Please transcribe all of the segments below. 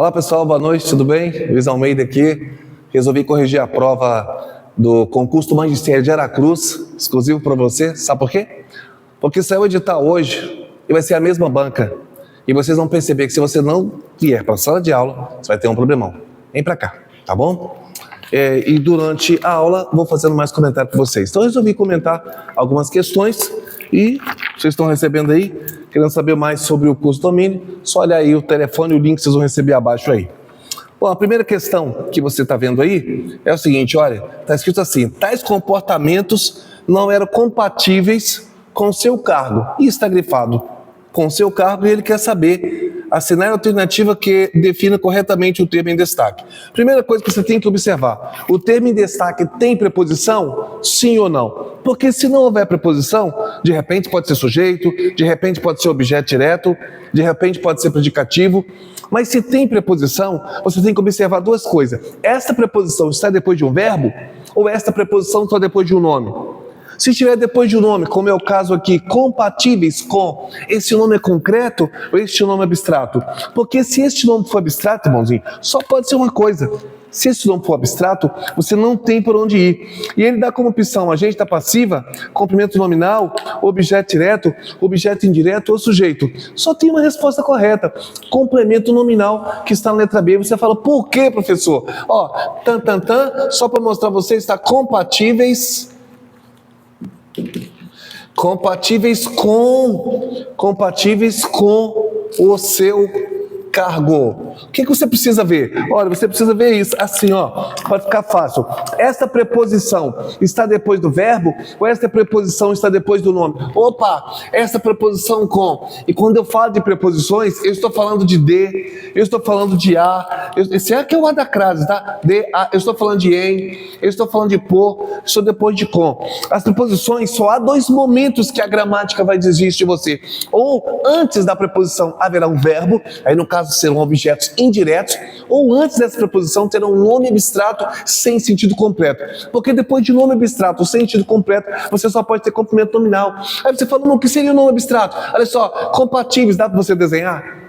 Olá pessoal, boa noite, tudo bem? Luiz Almeida aqui. Resolvi corrigir a prova do concurso do Magistério de Aracruz, exclusivo para você. Sabe por quê? Porque saiu o edital hoje e vai ser a mesma banca. E vocês vão perceber que se você não vier para a sala de aula, você vai ter um problemão. Vem para cá, tá bom? E durante a aula vou fazendo mais comentário para vocês. Então eu resolvi comentar algumas questões e vocês estão recebendo aí, querendo saber mais sobre o curso domínio, só olhar aí o telefone e o link que vocês vão receber abaixo aí. Bom, a primeira questão que você está vendo aí é o seguinte, olha, está escrito assim: tais comportamentos não eram compatíveis com seu cargo. E está grifado com seu cargo e ele quer saber assinar a alternativa que defina corretamente o termo em destaque. Primeira coisa que você tem que observar: o termo em destaque tem preposição? Sim ou não? Porque se não houver preposição, de repente pode ser sujeito, de repente pode ser objeto direto, de repente pode ser predicativo. Mas se tem preposição, você tem que observar duas coisas: esta preposição está depois de um verbo ou esta preposição está depois de um nome? Se estiver depois de um nome, como é o caso aqui, compatíveis com, esse nome é concreto ou este nome é abstrato? Porque se este nome for abstrato, irmãozinho, só pode ser uma coisa: se esse nome for abstrato, você não tem por onde ir. E ele dá como opção agente da passiva, complemento nominal, objeto direto, objeto indireto ou sujeito. Só tem uma resposta correta: complemento nominal, que está na letra B. Você fala, por quê, professor? Ó, só para mostrar a vocês, está compatíveis com o seu cargo. O que você precisa ver? Olha, você precisa ver isso assim, ó, para ficar fácil. Esta preposição está depois do verbo ou esta preposição está depois do nome? Opa, esta preposição com. E quando eu falo de preposições, eu estou falando de de, eu estou falando de a. Esse aqui é o a da crase, tá? De, a, eu estou falando de em, eu estou falando de por, estou depois de com. As preposições, só há dois momentos que a gramática vai exigir isso de você: ou antes da preposição haverá um verbo, aí no caso serão objetos indiretos, ou antes dessa preposição terá um nome abstrato sem sentido completo. Porque depois de nome abstrato sem sentido completo, você só pode ter complemento nominal. Aí você fala, não, o que seria o nome abstrato? Olha só, compatíveis, dá para você desenhar?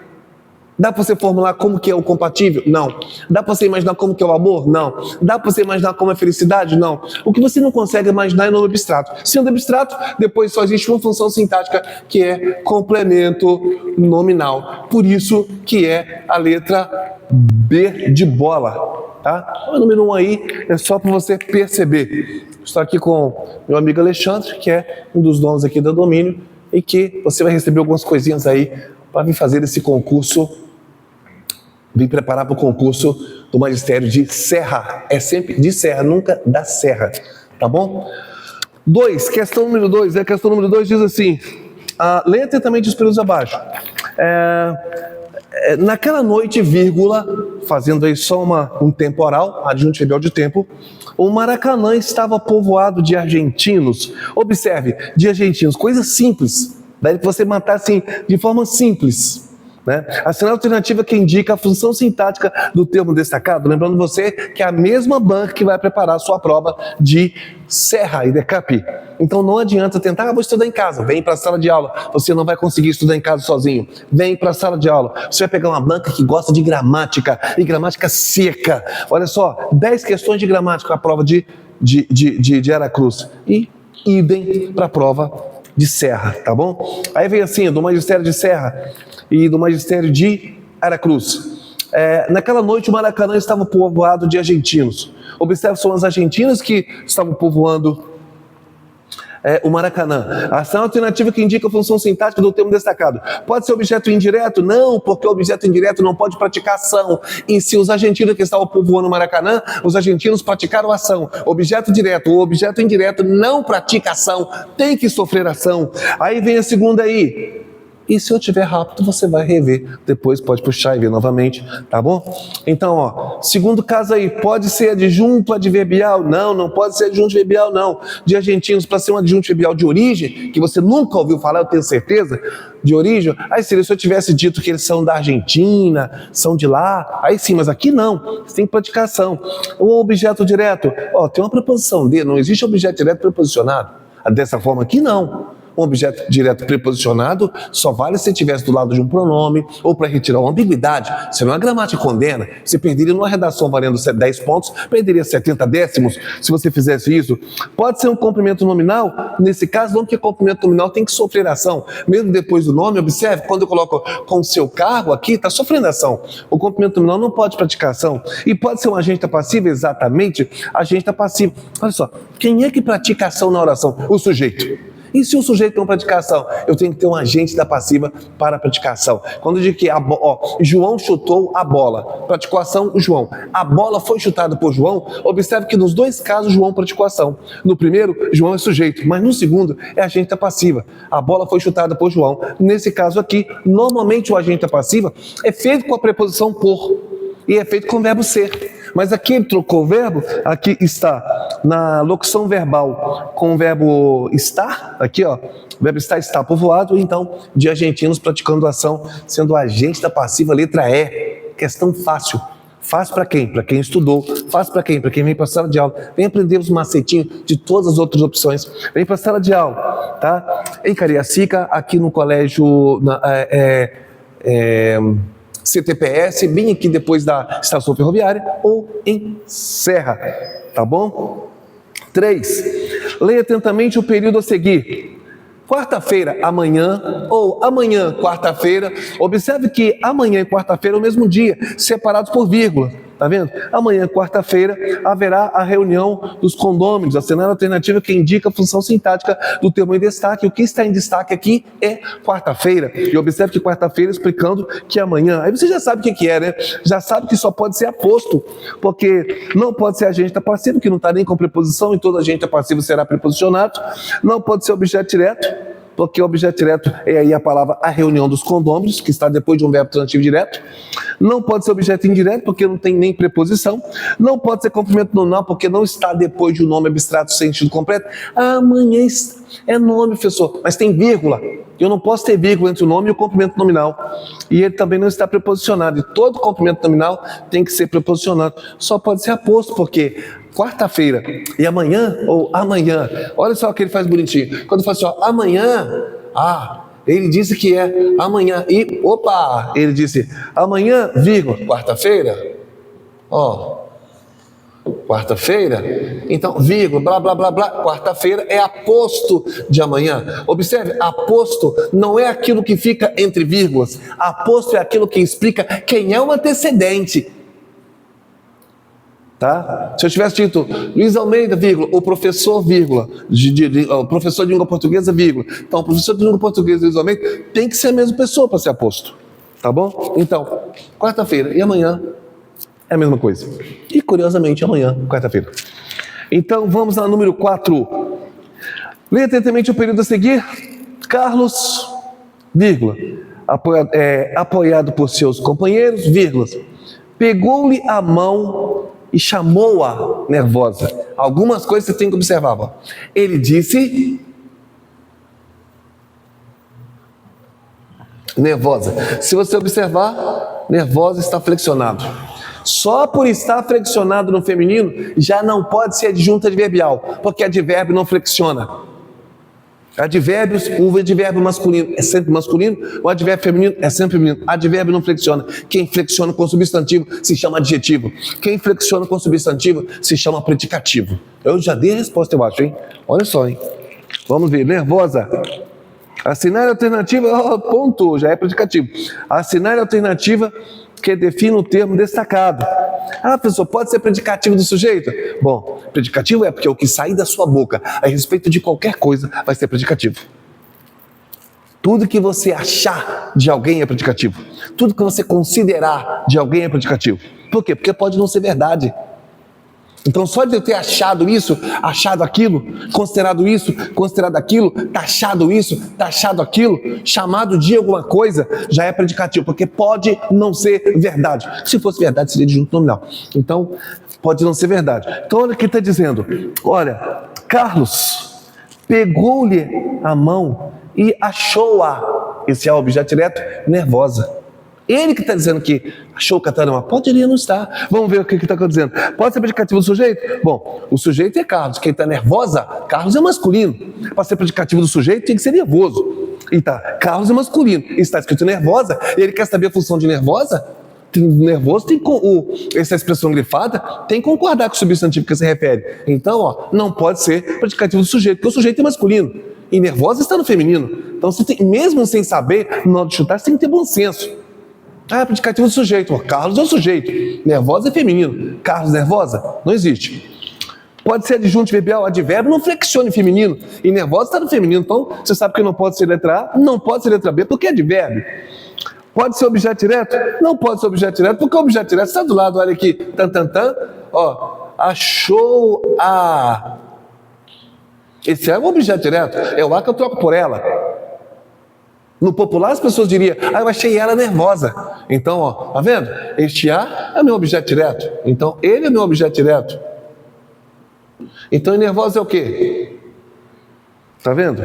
Dá para você formular como que é o compatível? Não. Dá para você imaginar como que é o amor? Não. Dá para você imaginar como é a felicidade? Não. O que você não consegue imaginar é nome abstrato. Sendo abstrato, depois só existe uma função sintática, que é complemento nominal. Por isso que é a letra B de bola. Tá? O número 1 aí é só para você perceber. Estou aqui com meu amigo Alexandre, que é um dos donos aqui do domínio, e que você vai receber algumas coisinhas aí para vir fazer esse concurso, vir preparar para o concurso do Magistério de Serra. É sempre de Serra, nunca da Serra, tá bom? Questão número 2, a questão número 2 diz assim, leia atentamente os períodos abaixo. Naquela noite, vírgula, fazendo aí só um temporal, adjuntivo de tempo, o Maracanã estava povoado de argentinos. Observe, de argentinos, coisa simples. Daí que você matar assim, de forma simples, né? Assinar a alternativa que indica a função sintática do termo destacado, lembrando você que é a mesma banca que vai preparar a sua prova de Serra e Decap. Então não adianta tentar, vou estudar em casa, vem para a sala de aula. Você não vai conseguir estudar em casa sozinho. Vem para a sala de aula. Você vai pegar uma banca que gosta de gramática, e gramática seca. Olha só, 10 questões de gramática, a prova de Aracruz. E idem para a prova de Serra, tá bom? Aí vem assim, do Magistério de Serra e do Magistério de Aracruz. Naquela noite o Maracanã estava povoado de argentinos. Observe, são os argentinos que estavam povoando o Maracanã. Ação alternativa que indica a função sintática do termo destacado. Pode ser objeto indireto? Não, porque o objeto indireto não pode praticar ação. E se os argentinos que estavam povoando o Maracanã, os argentinos praticaram ação. Objeto direto ou objeto indireto não pratica ação, tem que sofrer ação. Aí vem a segunda aí. E se eu tiver rápido, você vai rever. Depois pode puxar e ver novamente, tá bom? Então, ó, segundo caso aí, pode ser adjunto adverbial? Não, não pode ser adjunto adverbial, não. De argentinos, para ser um adjunto adverbial de origem, que você nunca ouviu falar, eu tenho certeza, de origem, aí seria se eu tivesse dito que eles são da Argentina, são de lá, aí sim, mas aqui não, você tem que praticar ação. O objeto direto, ó, tem uma preposição de, não existe objeto direto preposicionado. Dessa forma aqui não. Um objeto direto preposicionado só vale se estivesse do lado de um pronome ou para retirar uma ambiguidade. Senão a gramática condena. Você perderia numa redação valendo 10 pontos, perderia 70 décimos se você fizesse isso. Pode ser um complemento nominal, nesse caso não, porque complemento nominal tem que sofrer ação. Mesmo depois do nome, observe, quando eu coloco com o seu cargo aqui, está sofrendo ação. O complemento nominal não pode praticar ação. E pode ser um agente passivo, exatamente, agente passivo. Olha só, quem é que pratica ação na oração? O sujeito. E se o sujeito não praticar ação? Eu tenho que ter um agente da passiva para praticar ação. Quando eu digo que João chutou a bola, praticou ação o João. A bola foi chutada por João, observe que nos dois casos João praticou ação. No primeiro, João é sujeito, mas no segundo é agente da passiva. A bola foi chutada por João. Nesse caso aqui, normalmente o agente da passiva é feito com a preposição por e é feito com o verbo ser. Mas aqui ele trocou o verbo, aqui está na locução verbal com o verbo estar, aqui ó, o verbo estar está povoado, então de argentinos praticando ação, sendo agente da passiva, letra E. Questão fácil. Fácil para quem? Para quem estudou. Fácil para quem? Para quem vem para a sala de aula. Vem aprender os macetinhos de todas as outras opções. Vem para a sala de aula, tá? Em Cariacica, aqui no colégio CTPS, bem aqui depois da estação ferroviária, ou em Serra, tá bom? 3. Leia atentamente o período a seguir. Quarta-feira, amanhã, ou amanhã, quarta-feira. Observe que amanhã e quarta-feira é o mesmo dia, separados por vírgula. Tá vendo? Amanhã, quarta-feira, haverá a reunião dos condôminos, a cenário alternativa que indica a função sintática do termo em destaque. O que está em destaque aqui é quarta-feira. E observe que quarta-feira explicando que amanhã. Aí você já sabe o que é, né? Já sabe que só pode ser aposto, porque não pode ser agente passivo, que não está nem com preposição, e todo agente passivo será preposicionado. Não pode ser objeto direto, porque o objeto direto é aí a palavra a reunião dos condôminos, que está depois de um verbo transitivo direto. Não pode ser objeto indireto, porque não tem nem preposição. Não pode ser complemento nominal, porque não está depois de um nome abstrato sem sentido completo. Amanhã é nome, professor, mas tem vírgula. Eu não posso ter vírgula entre o nome e o complemento nominal. E ele também não está preposicionado. E todo complemento nominal tem que ser preposicionado. Só pode ser aposto, porque quarta-feira e amanhã, ou amanhã. Olha só o que ele faz bonitinho. Quando fala assim, ó, amanhã, ele disse que é amanhã. E, opa, ele disse amanhã, vírgula, quarta-feira. Quarta-feira, então, vírgula, blá, blá, blá, blá, quarta-feira é aposto de amanhã. Observe, aposto não é aquilo que fica entre vírgulas. Aposto é aquilo que explica quem é o antecedente. Tá? Se eu tivesse dito Luiz Almeida, vírgula, o professor, vírgula, o professor de língua portuguesa, vírgula. Então, o professor de língua portuguesa, Luiz Almeida, tem que ser a mesma pessoa para ser aposto. Tá bom? Então, quarta-feira e amanhã é a mesma coisa. E, curiosamente, amanhã, quarta-feira. Então, vamos ao número 4. Leia atentamente o período a seguir. Carlos, vírgula, apoiado por seus companheiros, vírgula, pegou-lhe a mão e chamou-a nervosa. Algumas coisas você tem que observar. Ó. Ele disse nervosa. Se você observar, nervosa está flexionado. Só por estar flexionado no feminino, já não pode ser adjunto adverbial, porque advérbio não flexiona. Advérbios, o advérbio masculino é sempre masculino, o advérbio feminino é sempre feminino. Advérbio não flexiona. Quem flexiona com substantivo se chama adjetivo. Quem flexiona com substantivo se chama predicativo. Eu já dei a resposta, eu acho, hein? Olha só, hein? Vamos ver. Nervosa. Assinar alternativa, ponto, já é predicativo. Assinar alternativa que define o termo destacado. Professor, pode ser predicativo do sujeito? Bom, predicativo é porque o que sair da sua boca a respeito de qualquer coisa vai ser predicativo. Tudo que você achar de alguém é predicativo. Tudo que você considerar de alguém é predicativo. Por quê? Porque pode não ser verdade. Então, só de eu ter achado isso, achado aquilo, considerado isso, considerado aquilo, taxado isso, taxado aquilo, chamado de alguma coisa, já é predicativo, porque pode não ser verdade. Se fosse verdade, seria adjunto nominal. Então, pode não ser verdade. Então, olha o que ele está dizendo. Olha, Carlos pegou-lhe a mão e achou-a, esse é o objeto direto, nervosa. Ele que está dizendo que achou Catarina, poderia não estar. Vamos ver o que está dizendo. Pode ser predicativo do sujeito? Bom, o sujeito é Carlos. Quem está nervosa, Carlos é masculino. Para ser predicativo do sujeito, tem que ser nervoso. E tá, Carlos é masculino. E está escrito nervosa, e ele quer saber a função de nervosa? Nervoso tem essa expressão grifada tem que concordar com o substantivo que se refere. Então, ó, não pode ser predicativo do sujeito, porque o sujeito é masculino. E nervosa está no feminino. Então, você tem, mesmo sem saber, na hora de chutar, você tem que ter bom senso. Ah, predicativo do sujeito. Ó, Carlos é o sujeito. Nervosa é feminino. Carlos nervosa? Não existe. Pode ser adjunto verbial, advérbio não flexione feminino. E nervosa está no feminino. Então, você sabe que não pode ser letra A, não pode ser letra B, porque é advérbio. Pode ser objeto direto? Não pode ser objeto direto, porque o objeto direto está do lado, olha aqui, ó, achou a. Esse é um objeto direto, é o A que eu troco por ela. No popular as pessoas diriam, eu achei ela nervosa. Então, ó, tá vendo? Este A é meu objeto direto, então ele é meu objeto direto. Então, nervosa é o quê? Tá vendo?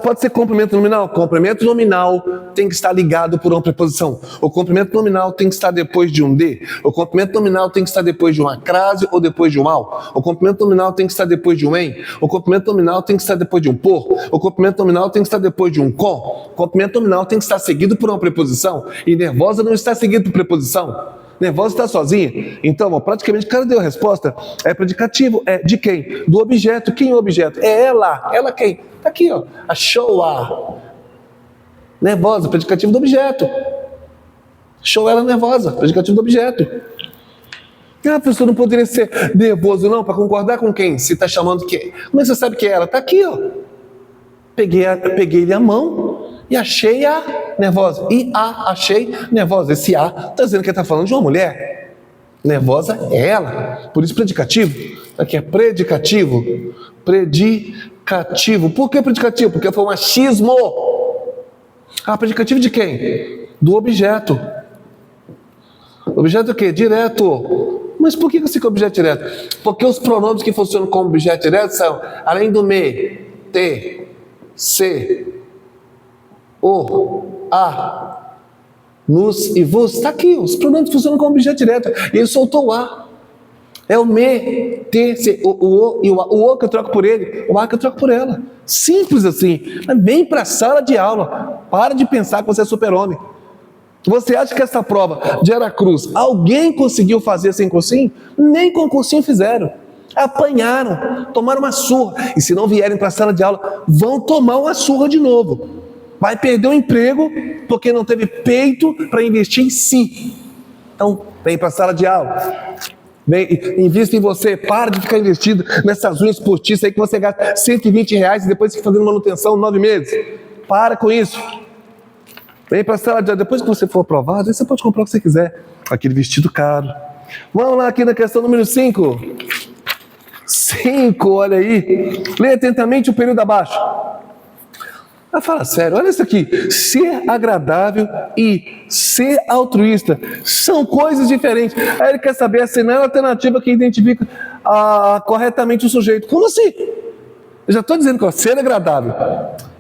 Pode ser complemento nominal. Complemento nominal tem que estar ligado por uma preposição. O complemento nominal tem que estar depois de um de. O complemento nominal tem que estar depois de uma crase ou depois de um ao. O complemento nominal tem que estar depois de um em. O complemento nominal tem que estar depois de um por. O complemento nominal tem que estar depois de um com. O complemento nominal tem que estar seguido por uma preposição. E nervosa não está seguido por preposição. Nervosa está sozinha. Então, ó, praticamente o cara deu a resposta. É predicativo, é de quem? Do objeto. Quem é o objeto? É ela. Ela quem? Está aqui, ó. Achou a. Nervosa, predicativo do objeto. Achou ela nervosa, predicativo do objeto. A pessoa não poderia ser nervoso, não, para concordar com quem? Se está chamando que. Como é que você sabe que é ela? Está aqui, ó. Peguei-lhe a mão e achei a nervosa. E achei nervosa. Esse a está dizendo que ele está falando de uma mulher. Nervosa é ela. Por isso predicativo. Aqui é predicativo. Predicativo. Por que predicativo? Porque foi um achismo. Predicativo de quem? Do objeto. Objeto o quê? Direto. Mas por que eu sei que é objeto direto? Porque os pronomes que funcionam como objeto direto são, além do me, te, se, o, a, nos e vos. Está aqui, os pronomes funcionam como objeto direto. E ele soltou o a. É o me, te, se, o e o a. O que eu troco por ele, o a que eu troco por ela. Simples assim. Vem para a sala de aula. Para de pensar que você é super-homem. Você acha que essa prova de Aracruz, alguém conseguiu fazer sem cursinho? Nem com cursinho fizeram. Apanharam, tomaram uma surra. E se não vierem para a sala de aula, vão tomar uma surra de novo. Vai perder o emprego porque não teve peito para investir em si. Então, vem para a sala de aula. Invista em você. Para de ficar investido nessas unhas postiças aí que você gasta R$120 e depois fica fazendo manutenção 9 meses. Para com isso. Vem para a sala de aula. Depois que você for aprovado, aí você pode comprar o que você quiser. Aquele vestido caro. Vamos lá aqui na questão número 5. 5, olha aí. Leia atentamente o período abaixo. Fala sério, olha isso aqui. Ser agradável e ser altruísta são coisas diferentes. Aí ele quer saber assinar a alternativa que identifica corretamente o sujeito. Como assim? Eu já estou dizendo que ser agradável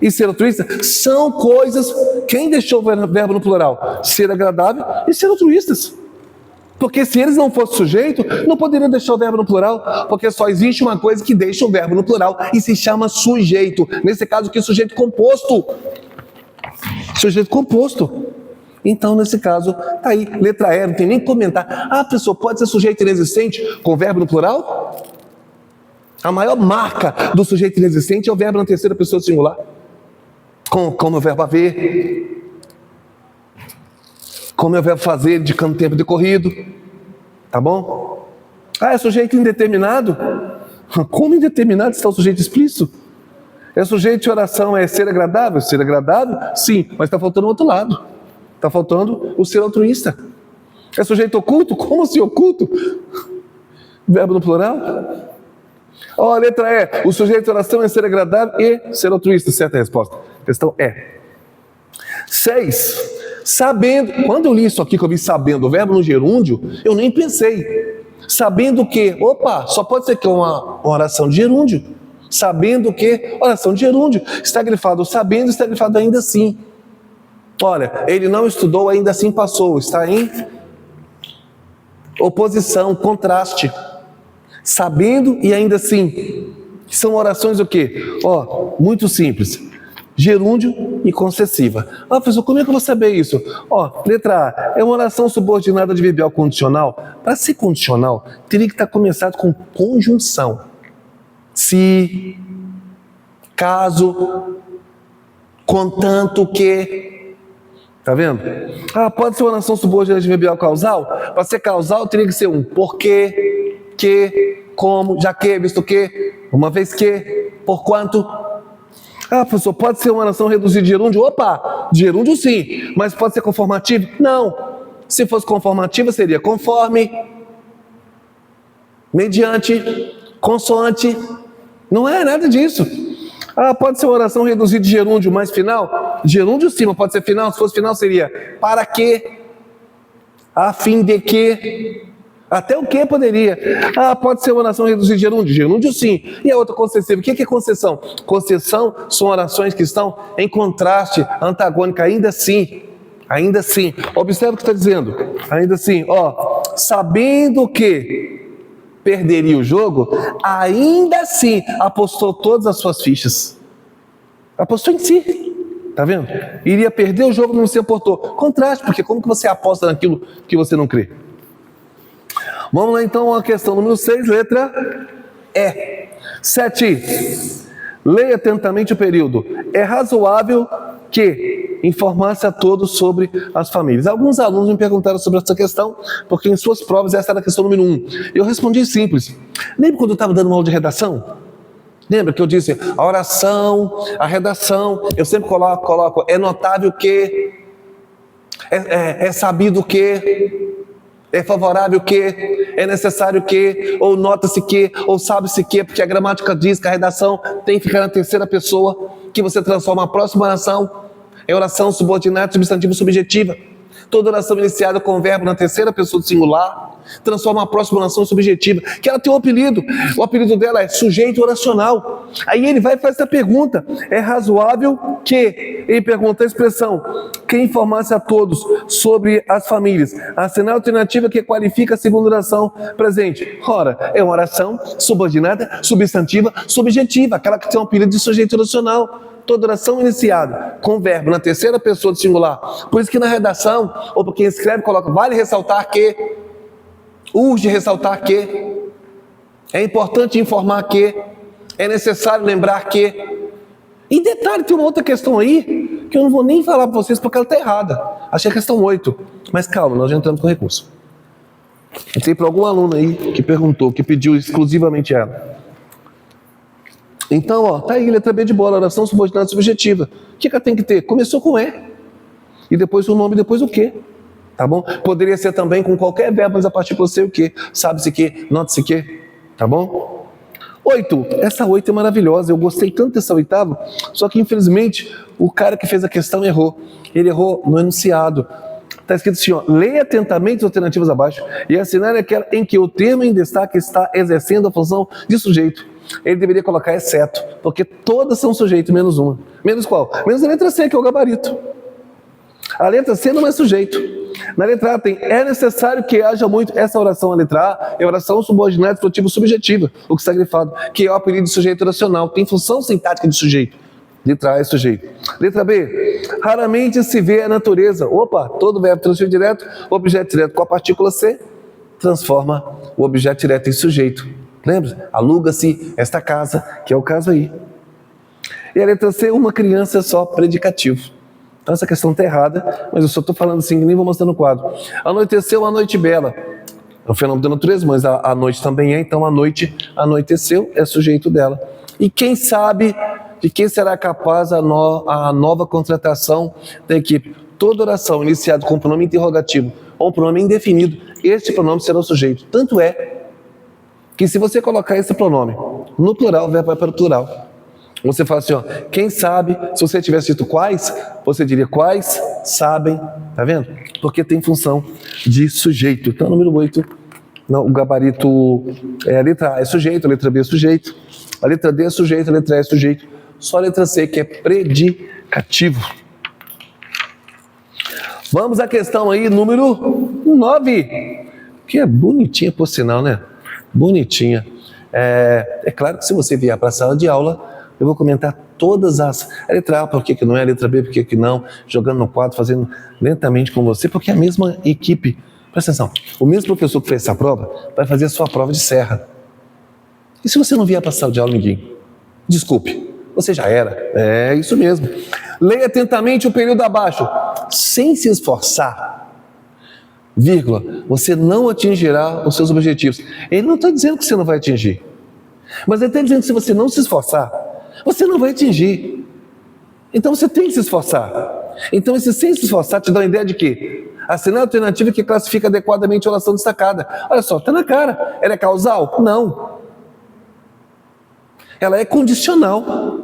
e ser altruísta são coisas. Quem deixou o verbo no plural? Ser agradável e ser altruístas. Porque se eles não fossem sujeito, não poderiam deixar o verbo no plural, porque só existe uma coisa que deixa o verbo no plural e se chama sujeito. Nesse caso aqui, sujeito composto. Sujeito composto. Então, nesse caso, tá aí, letra E, não tem nem que comentar. A pessoa pode ser sujeito inexistente com verbo no plural? A maior marca do sujeito inexistente é o verbo na terceira pessoa singular. Como o verbo haver. Como é o verbo fazer, indicando tempo decorrido. Tá bom? É sujeito indeterminado? Como indeterminado está o sujeito explícito? É sujeito de oração, é ser agradável? Ser agradável? Sim, mas está faltando o outro lado. Está faltando o ser altruísta. É sujeito oculto? Como assim oculto? Verbo no plural? Ó, letra E. O sujeito de oração é ser agradável e ser altruísta. Certa resposta. A questão é 6. Sabendo, quando eu li isso aqui, que eu vi sabendo, o verbo no gerúndio, eu nem pensei. Sabendo que, só pode ser que é uma oração de gerúndio. Sabendo que, oração de gerúndio. Está grifado sabendo, está grifado ainda assim. Olha, ele não estudou, ainda assim passou. Está em oposição, contraste. Sabendo e ainda assim. São orações o quê? Muito simples. Gerúndio e concessiva. Professor, como é que eu vou saber isso? Letra A, é uma oração subordinada adverbial condicional. Para ser condicional, teria que estar começado com conjunção. Se, caso, contanto que. Tá vendo? Pode ser uma oração subordinada adverbial causal? Para ser causal, teria que ser um porquê, que, como, já que, visto que, uma vez que, porquanto. Professor, pode ser uma oração reduzida de gerúndio? Gerúndio sim, mas pode ser conformativo? Não. Se fosse conformativa, seria conforme, mediante, consoante. Não é nada disso. Pode ser uma oração reduzida de gerúndio, mais final? Gerúndio sim, mas pode ser final. Se fosse final, seria para que, a fim de que. Até o que poderia? Pode ser uma oração reduzida de gerúndio? Gerúndio sim. E a outra concessiva? O que é concessão? Concessão são orações que estão em contraste, antagônica, ainda assim. Ainda assim. Observe o que está dizendo. Ainda assim, sabendo que perderia o jogo, ainda assim apostou todas as suas fichas. Apostou em si. Tá vendo? Iria perder o jogo, não se apostou. Contraste, porque como que você aposta naquilo que você não crê? Vamos lá então a questão número 6, letra E. 7. Leia atentamente o período. É razoável que informasse a todos sobre as famílias. Alguns alunos me perguntaram sobre essa questão, porque em suas provas essa era a questão número 1. Eu respondi simples. Lembra quando eu estava dando uma aula de redação? Lembra que eu disse, a oração, a redação, eu sempre coloco é notável que, é sabido que, é favorável que, é necessário que, ou nota-se que, ou sabe-se que, porque a gramática diz que a redação tem que ficar na terceira pessoa, que você transforma a próxima oração em oração subordinada, substantiva, subjetiva. Toda oração iniciada com o verbo na terceira pessoa do singular transforma a próxima oração subjetiva, que ela tem um apelido. O apelido dela é sujeito oracional. Aí ele vai e faz essa pergunta: é razoável que, ele pergunta a expressão, que informasse a todos sobre as famílias. Assinar a alternativa que qualifica a segunda oração presente. Ora, é uma oração subordinada, substantiva, subjetiva, aquela que tem um apelido de sujeito oracional. Toda oração iniciada com o verbo na terceira pessoa do singular. Por isso que na redação, ou para quem escreve, coloca, vale ressaltar que, urge ressaltar que, é importante informar que, é necessário lembrar que. E detalhe, tem uma outra questão aí, que eu não vou nem falar para vocês porque ela está errada. Achei a questão 8. Mas calma, nós já entramos com recurso. Entrei para algum aluno aí que perguntou, que pediu exclusivamente ela. Então, tá aí, letra B de bola, oração subordinada subjetiva. O que ela tem que ter? Começou com E. E depois o nome, depois o que. Tá bom? Poderia ser também com qualquer verbo, mas a partir do sei o que. Sabe-se que, nota-se que. Tá bom? 8. Essa 8 é maravilhosa. Eu gostei tanto dessa oitava, só que infelizmente o cara que fez a questão errou. Ele errou no enunciado. Está escrito assim, leia atentamente as alternativas abaixo e assinar aquela em que o termo em destaque está exercendo a função de sujeito. Ele deveria colocar exceto, porque todas são sujeito, menos uma. Menos qual? Menos a letra C, que é o gabarito. A letra C não é sujeito. Na letra A tem, é necessário que haja muito. Essa oração, a letra A, é oração subordinada expressiva subjetiva, o que está grifado, que é o apelido de sujeito oracional, tem função sintática de sujeito. Letra A é sujeito. Letra B, raramente se vê a natureza. Todo verbo transferido direto, objeto direto com a partícula C, transforma o objeto direto em sujeito. Lembra? Aluga-se esta casa, que é o caso aí. E a letra C, uma criança é só predicativo. Então essa questão está errada, mas eu só estou falando assim, nem vou mostrar no quadro. Anoiteceu, uma noite bela. É um fenômeno da natureza, mas a noite também é, então a noite anoiteceu, é sujeito dela. E quem sabe de quem será capaz a nova contratação da equipe? Toda oração iniciada com pronome interrogativo ou pronome indefinido, este pronome será o sujeito. Tanto é que se você colocar esse pronome no plural, o verbo vai para o plural. Você fala assim, quem sabe, se você tivesse dito quais, você diria quais sabem, tá vendo? Porque tem função de sujeito. Então, número 8, não, o gabarito, a letra A é sujeito, a letra B é sujeito, a letra D é sujeito, a letra E é sujeito, só a letra C que é predicativo. Vamos à questão aí, número 9, que é bonitinha, por sinal, né? Bonitinha. É claro que se você vier para a sala de aula, eu vou comentar todas a letra A, por que não é, a letra B, por que não, jogando no quadro, fazendo lentamente com você, porque é a mesma equipe, presta atenção, o mesmo professor que fez essa prova vai fazer a sua prova de serra. E se você não vier para a sala de aula, ninguém? Desculpe, você já era. É isso mesmo. Leia atentamente o período abaixo, sem se esforçar, vírgula, você não atingirá os seus objetivos. Ele não está dizendo que você não vai atingir, mas ele está dizendo que se você não se esforçar, você não vai atingir. Então você tem que se esforçar. Então esse sem se esforçar te dá uma ideia de quê? Assinar a alternativa que classifica adequadamente a oração destacada. Olha só, está na cara. Ela é causal? Não. Ela é condicional.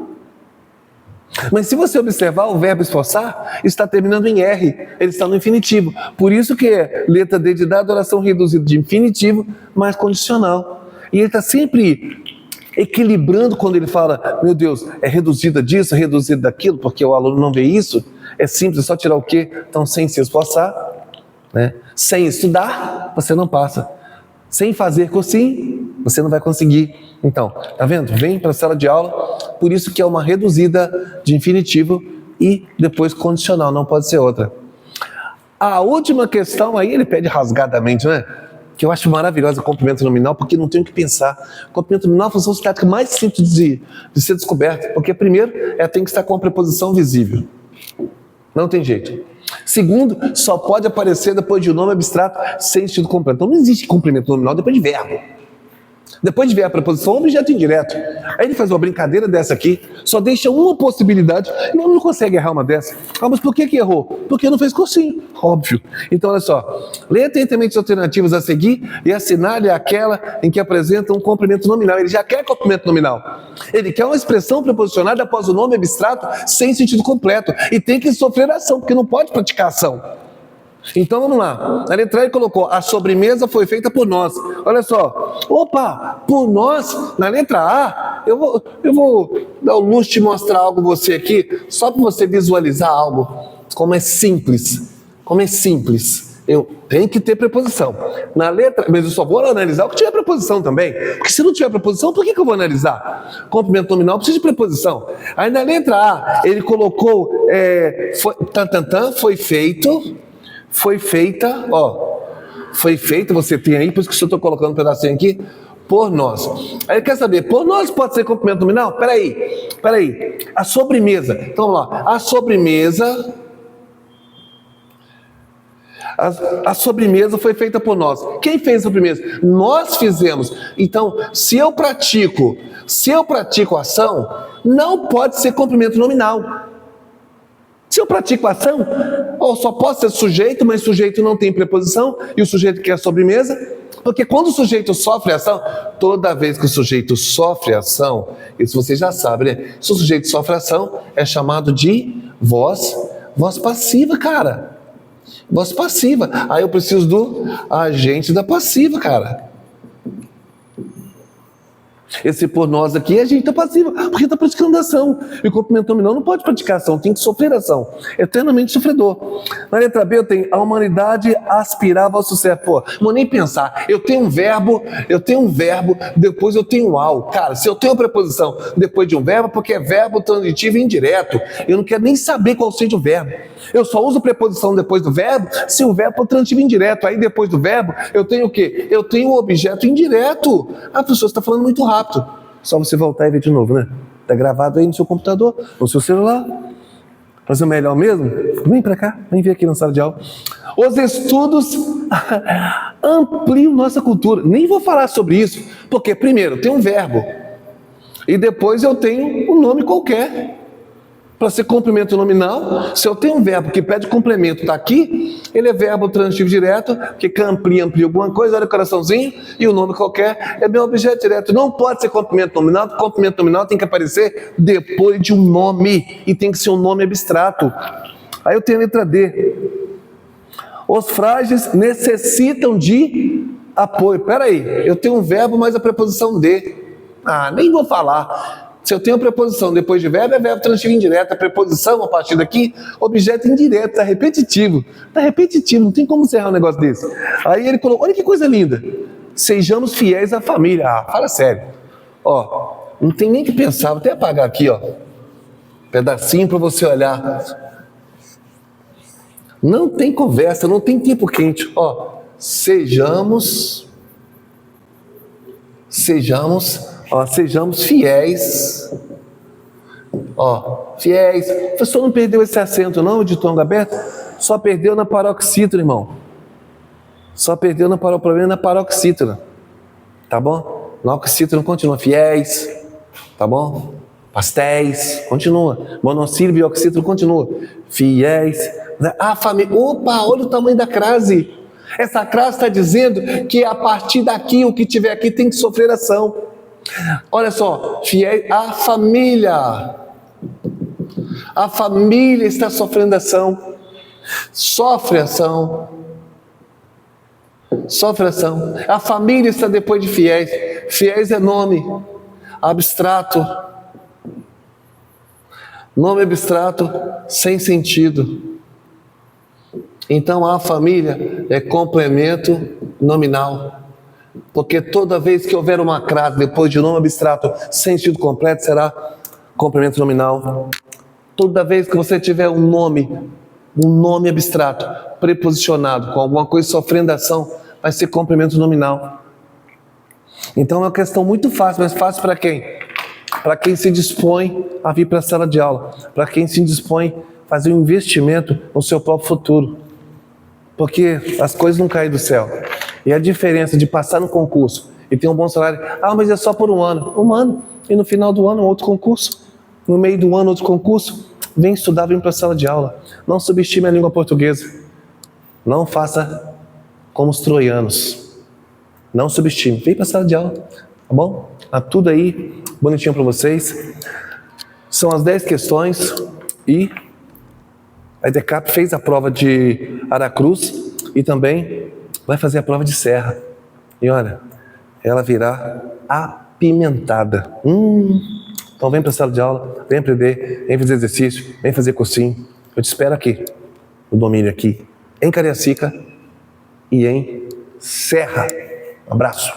Mas se você observar, o verbo esforçar está terminando em R, ele está no infinitivo. Por isso que é letra D de dado, oração reduzida de infinitivo, mais condicional. E ele está sempre equilibrando quando ele fala, meu Deus, é reduzida disso, é reduzida daquilo, porque o aluno não vê isso. É simples, é só tirar o quê? Então, sem se esforçar, né? Sem estudar, você não passa. Sem fazer cursinho, você não vai conseguir. Então, tá vendo? Vem para a sala de aula, por isso que é uma reduzida de infinitivo e depois condicional, não pode ser outra. A última questão aí, ele pede rasgadamente, né? Que eu acho maravilhosa, o complemento nominal, porque não tem o que pensar. O complemento nominal é a função sintática mais simples de ser descoberta, porque primeiro, tem que estar com a preposição visível. Não tem jeito. Segundo, só pode aparecer depois de um nome abstrato sem sentido completo. Então não existe complemento nominal depois de verbo. Depois de ver a preposição, objeto indireto. Aí ele faz uma brincadeira dessa aqui, só deixa uma possibilidade, e não consegue errar uma dessa. Ah, mas por que errou? Porque não fez cursinho, óbvio. Então olha só, leia atentamente as alternativas a seguir e assinale aquela em que apresenta um complemento nominal. Ele já quer complemento nominal. Ele quer uma expressão preposicionada após o nome abstrato sem sentido completo. E tem que sofrer ação, porque não pode praticar ação. Então vamos lá, na letra A ele colocou, a sobremesa foi feita por nós. Olha só, opa, por nós, na letra A, eu vou dar o luxo de mostrar algo pra você aqui, só para você visualizar algo, como é simples, eu tenho que ter preposição. Na letra, mas eu só vou analisar o que tiver preposição também, porque se não tiver preposição, por que eu vou analisar? Complemento nominal precisa de preposição. Aí na letra A, ele colocou, foi feita, você tem aí, por isso que eu estou colocando um pedacinho aqui, por nós. Aí ele quer saber, por nós pode ser complemento nominal? Peraí, a sobremesa, então vamos lá, a sobremesa foi feita por nós. Quem fez a sobremesa? Nós fizemos. Então, se eu pratico ação, não pode ser complemento nominal. Se eu pratico ação, só posso ser sujeito, mas sujeito não tem preposição, e o sujeito quer sobremesa, porque quando o sujeito sofre ação, toda vez que o sujeito sofre ação, isso você já sabe, né? Se o sujeito sofre ação, é chamado de voz passiva, cara. Voz passiva. Aí eu preciso do agente da passiva, cara. Esse por nós aqui é agente passiva, porque está praticando ação. E o complemento nominal não pode praticar ação, tem que sofrer ação. Eternamente sofredor. Na letra B eu tenho, a humanidade aspirava ao sucesso. Pô, não vou nem pensar. Eu tenho um verbo, depois eu tenho um ao. Cara, se eu tenho a preposição depois de um verbo, porque é verbo transitivo e indireto. Eu não quero nem saber qual seja o verbo. Eu só uso preposição depois do verbo, se o verbo for transitivo e indireto. Aí depois do verbo, eu tenho o quê? Eu tenho o objeto indireto. A pessoa está falando muito rápido. Só você voltar e ver de novo, né? Está gravado aí no seu computador, no seu celular. Fazer melhor mesmo? Vem para cá, vem ver aqui na sala de aula. Os estudos ampliam nossa cultura. Nem vou falar sobre isso, porque primeiro tem um verbo e depois eu tenho um nome qualquer. Para ser complemento nominal, se eu tenho um verbo que pede complemento, está aqui, ele é verbo transitivo direto, que amplia alguma coisa, olha o coraçãozinho, e o nome qualquer é meu objeto direto. Não pode ser complemento nominal, porque complemento nominal tem que aparecer depois de um nome, e tem que ser um nome abstrato. Aí eu tenho a letra D. Os frágeis necessitam de apoio. Peraí, eu tenho um verbo, mas a preposição de. Nem vou falar. Se eu tenho preposição depois de verbo, é verbo transitivo indireto. A preposição, a partir daqui, objeto indireto, está repetitivo. Está repetitivo, não tem como encerrar um negócio desse. Aí ele colocou, olha que coisa linda. Sejamos fiéis à família. Ah, fala sério. Ó, não tem nem que pensar, vou até apagar aqui, ó. Pedacinho para você olhar. Não tem conversa, não tem tempo quente. Ó, sejamos fiéis. Ó, fiéis. O professor não perdeu esse acento não, de tongo aberto? Só perdeu na paroxítona, irmão. Só perdeu o problema na paroxítona. Tá bom? Na oxítona continua. Fiéis. Tá bom? Pastéis. Continua. Monossílabo e oxítona continua. Fiéis. A família. Opa, olha o tamanho da crase. Essa crase está dizendo que a partir daqui, o que tiver aqui tem que sofrer ação. Olha só, fiéis, a família está sofrendo ação. Sofre ação. A família está depois de fiéis. Fiéis é nome abstrato. Nome abstrato sem sentido. Então a família é complemento nominal. Porque toda vez que houver uma crase depois de nome abstrato sem sentido completo, será complemento nominal. Toda vez que você tiver um nome abstrato preposicionado com alguma coisa sofrendo ação, vai ser complemento nominal. Então é uma questão muito fácil, mas fácil para quem? Para quem se dispõe a vir para a sala de aula, para quem se dispõe a fazer um investimento no seu próprio futuro. Porque as coisas não caem do céu. E a diferença de passar no concurso e ter um bom salário, mas é só por um ano, e no final do ano outro concurso, no meio do ano outro concurso, vem estudar, vem para a sala de aula. Não subestime a língua portuguesa. Não faça como os troianos. Não subestime. Vem para a sala de aula, tá bom? Tá tudo aí, bonitinho para vocês. São as 10 questões e a EDECAP fez a prova de Aracruz e também vai fazer a prova de Serra. E olha, ela virá apimentada. Então vem para a sala de aula, vem aprender, vem fazer exercício, vem fazer cursinho. Eu te espero aqui, no domínio aqui, em Cariacica e em Serra. Um abraço.